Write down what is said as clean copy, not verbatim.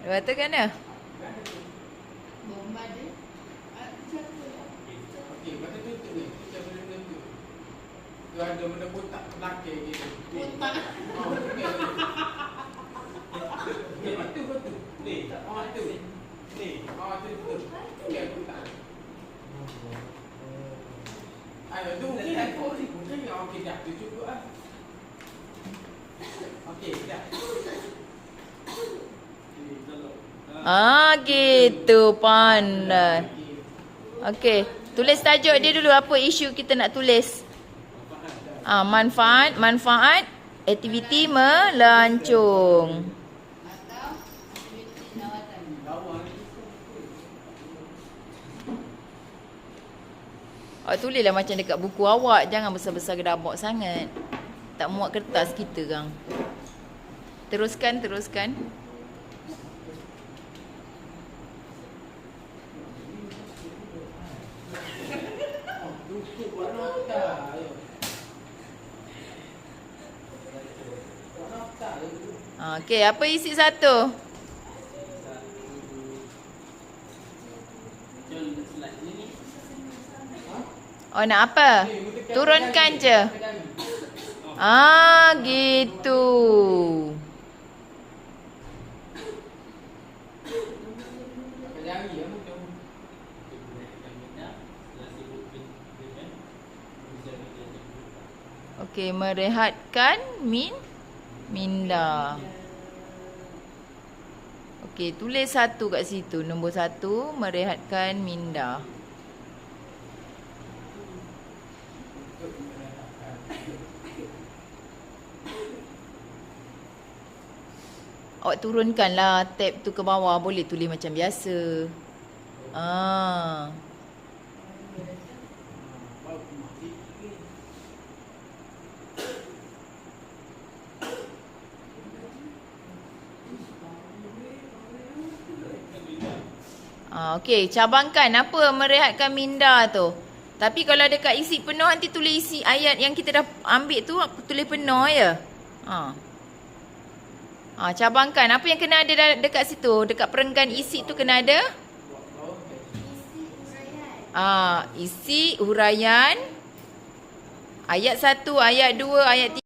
Lepas tu kan dah? Okey, masa tutup ni. Kita boleh tutup. Tu ada benda kotak belakang gitu. Kotak. Oh, ni. Okey, betul. Ni. Oh, tu. Ni. Oh, tu betul. Okey, kotak. Ayo, tu mungkin aku ni. Mungkin okey dah. Tu cukup ah. Okey, dah. Gitu, pandai. Okey, tulis tajuk dia dulu. Apa isu kita nak tulis? Manfaat aktiviti melancong. Awak tulislah macam dekat buku awak. Jangan besar-besar gedabak sangat. Tak muat kertas kita kan. Teruskan. Okey, apa isi satu? Oh, nak apa? Turunkan je. Gitu. Okey, merehatkan minda. Okey, tulis satu kat situ. Nombor 1, merehatkan minda. Awak turunkanlah tab tu ke bawah. Boleh tulis macam biasa. Okey, cabangkan apa merehatkan minda tu. Tapi kalau dekat isi penuh, nanti tulis isi ayat yang kita dah ambil tu, tulis penuh je. Cabangkan. Apa yang kena ada dekat situ? Dekat perenggan isi tu kena ada? Isi huraian. Ayat 1, ayat 2, ayat 3.